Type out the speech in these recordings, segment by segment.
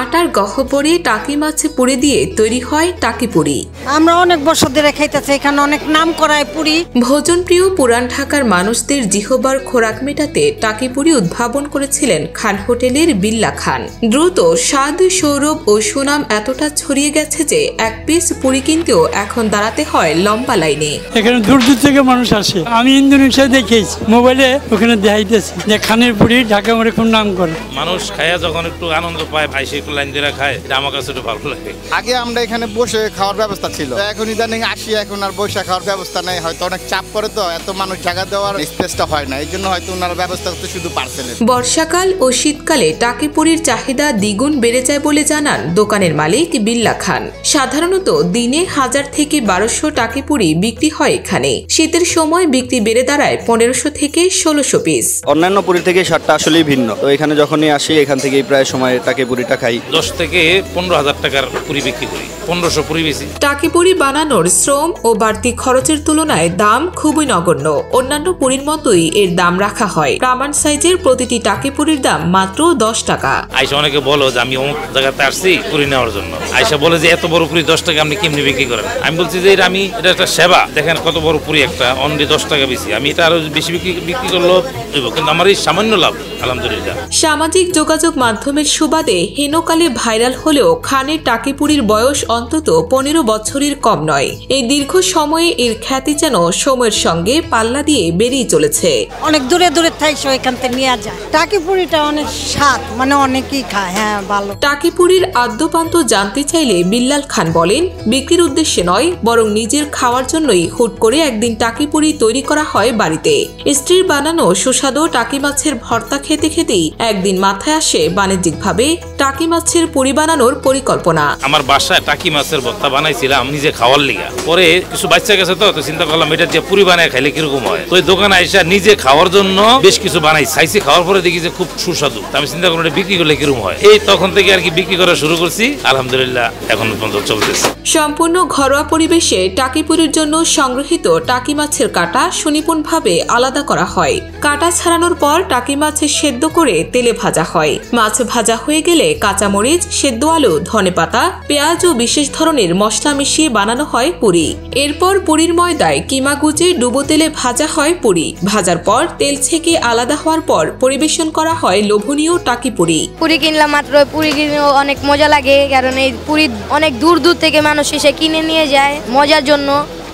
আটার গহ্বরে টাকি মাছ পুরি দিয়ে তৈরি হয় টাকি পুরি। আমরা অনেক বছর ধরে খাইতেছি, এখানে অনেক নাম করায় পুরি। ভোজনপ্রিয় পুরান ঢাকার মানুষদের জিহবার খোরাক মেটাতে টাকি পুরি উদ্ভাবন করেছিলেন খান হোটেলের বিল্লা খান। দ্রুত স্বাদ, সৌরভ ও সুনাম এতটা ছড়িয়ে গেছে যে এক পিস পুরি কিনতেও এখন দাঁড়াতে হয় লম্বা লাইনে। এখানে দূর দূর থেকে মানুষ আসে। আমি ইন্দোনেশিয়া দেখেছি, মোবাইলে ওখানে দেখাইতেছি যে খানের পুরি ঢাকা মরে খুব নাম করে। মানুষ খায়া যখন একটু আনন্দ পায়, ভাইসে একটু লাইন দিয়ে খায়, এটা আমার কাছে একটু ভালো লাগে। আগে আমরা এখানে বসে খাওয়ার ব্যবস্থা ছিল, এখন ইদানিং আসি, এখন আর বসে খাওয়ার ব্যবস্থা নেই। হয়তো অনেক চাপ করে, তো এত মানুষ জায়গা দেওয়ার স্পেসটা হয় না, এই জন্য হয়তো ওনারা ব্যবস্থা করতে শুধু পার্সেলের। বর্ষাকাল ও শীতকালে টাকি পুরির চাহিদা দ্বিগুণ বেড়ে যায় বলে জানান দোকানের মালিক বিল্লা খান। সাধারণত দিনে 1000 থেকে 1200 টাকি পুরি বিক্রি হয় এখানে। শীতের সময় বিক্রি বেড়ে দাঁড়ায় 1500 থেকে 1600 পিস। অন্যান্য পুরি থেকে স্বাদটা আসলেই ভিন্ন। তো এখানে যখনই আসি, এখান থেকেই প্রায় সময় টাকি পুরিটা খাই। 10 থেকে 15,000 টাকার পুরি বিক্রি করি, 1500 পুরি বেশি। টাকি পুরি বানানোর শ্রম ও বাড়তি খরচের তুলনায় দাম খুবই নগণ্য। অন্যান্য পুরির মতোই এর দাম রাখা হয়। প্রমাণ সাইজের প্রতিটি টাকি পুরির দাম মাত্র 10 টাকা। আয়সা অনেকে বলো যে আমি অমুক জায়গাতে আসছি পুরি নেওয়ার জন্য। আয়সা বলে যে এত বড় পুরি 10 টাকা আপনি কেমনি বিক্রি করেন? আমি বলছি যে এটা একটা সেবা। দেখেন কত বড় পুরি, একটা অনলি 10 টাকা বেশি। আমি এটা আরো বেশি বিক্রি করলেও দেবো, কিন্তু আমার এই সামান্য লাভ আলহামদুলিল্লাহ। সামাজিক যোগাযোগ মাধ্যমের সুবাদে হেনকালে ভাইরাল হলেও খানের টাকি পুরির বয়স অন্তত 15 বছরের কম নয়। এই দীর্ঘ সময়ে এর খ্যাতি যেন সময়ের সঙ্গে পাল্লা দিয়ে বেরিয়ে চলেছে। অনেক দূরে দূরে থাইছে, ওইখান থেকে নিয়ে যায়। টাকি পুরিটা অনেক স্বাদ, মানে অনেকেই খায়। হ্যাঁ, ভালো। টাকি পুরির আদ্যপান্ত জানতে চাইলে বিল্লাল খান বলেন, বিক্রির উদ্দেশ্যে নয়, বরং নিজের খাওয়ার জন্যই হুট করে একদিন টাকি পুরি তৈরি করা হয় বাড়িতে। স্ত্রীর বানানো সুস্বাদু টাকি মাছের ভর্তা খেতে খেতেই একদিন মাথায় আসে বাণিজ্যিকভাবে টাকি মাছের পুরি বানানোর পরিকল্পনা। আমার বাসায় টাকি মাছের ভর্তা বানাইছিলাম নিজে খাওয়ার লিগা। পরে কিছু বাচ্চা গেছে, তো চিন্তা করলাম এটা দিয়ে পুরি বানায় খাইলে কিরকম হয়। তো এই দোকানে আইসা নিজে খাওয়ার জন্য বেশ কিছু বানাই খাইছি। খাওয়ার পরে দেখি যে খুব সুস্বাদু। আমি চিন্তা করলাম এটা বিক্রি করলে কিরকম হয়। এই তখন থেকে আর কি বিক্রি করা শুরু করছি, আলহামদুলিল্লাহ এখন পর্যন্ত চলতেছে। সম্পূর্ণ ঘরোয়া পরিবেশে টাকি পুরির জন্য সংগৃহীত টাকি মাছের কাটা সুনিপুণভাবে আলাদা করা হয়। কাটা ছাড়ানোর পর টাকি মাছ সেদ্ধ করে তেলে ভাজা হয়। মাছ ভাজা হয়ে গেলে কাঁচামরিচ, সেদ্ধ আলু, ধনেপাতা, পেঁয়াজ ও বিশেষ ধরনের মশলা মিশিয়ে বানানো হয় পুরি। এরপর পুরির ময়দায় কিমা গুজে ডুবো তেলে ভাজা হয় পুরি। ভাজার পর তেল ছেঁকে আলাদা হওয়ার পর পরিবেশন করা হয় লোভনীয় টাকি পুরি। পুরি কিনলাম মাত্র, পুরি কিনে অনেক মজা লাগে, কারণ এই পুরি অনেক দূর দূর থেকে মানুষ এসে কিনে নিয়ে যায় মজার জন্য।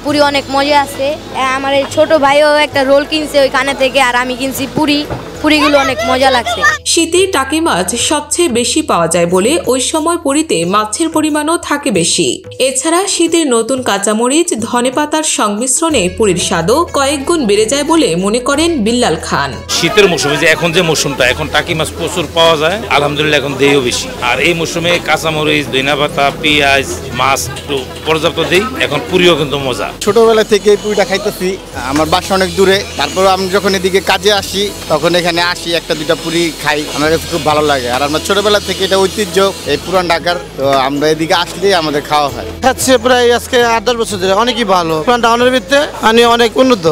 পুরি অনেক মজা আছে। আমার এই ছোট ভাইও একটা রোল কিনছে ওইখানে থেকে, আর আমি কিনছি পুরিগুলো অনেক মজা লাগছে। শীতে টাকি মাছ সবচেয়ে বেশি পাওয়া যায় বলে ওই সময় পুরিতে মাছের পরিমাণও থাকে বেশি। এছাড়া শীতের নতুন কাঁচামরিচ, ধনেপাতার সংমিশ্রণে পুরির স্বাদও কয়েক গুণ বেড়ে যায় বলে মনে করেন বিল্লাল খান। শীতের মৌসুমে যে এখন যে মৌসুমটা, এখন টাকি মাছ প্রচুর পাওয়া যায় আলহামদুলিল্লাহ, এখন দেয়ও বেশি। আর এই মৌসুমে কাঁচামরিচ, ধনেপাতা, পেঁয়াজ, মাছ একটু পর্যাপ্ত দেই। এখন পুরিও কিন্তু মজা। ছোটবেলা থেকে এই পুরিটা খাইতেছি। আমার বাসা অনেক দূরে, তারপর আমি যখন এদিকে কাজে আসি তখন এখানে আসি, একটা দুটা পুরি খাই, আমার কাছে খুব ভালো লাগে। আর আমার ছোটবেলা থেকে এটা ঐতিহ্য এই পুরান ঢাকার, তো আমরা এদিকে আসলে আমাদের খাওয়া হয়। প্রায় আজকে 8-10 বছর ধরে অনেকই ভালো। পুরান টাউনের ভিতরে অনেক উন্নত।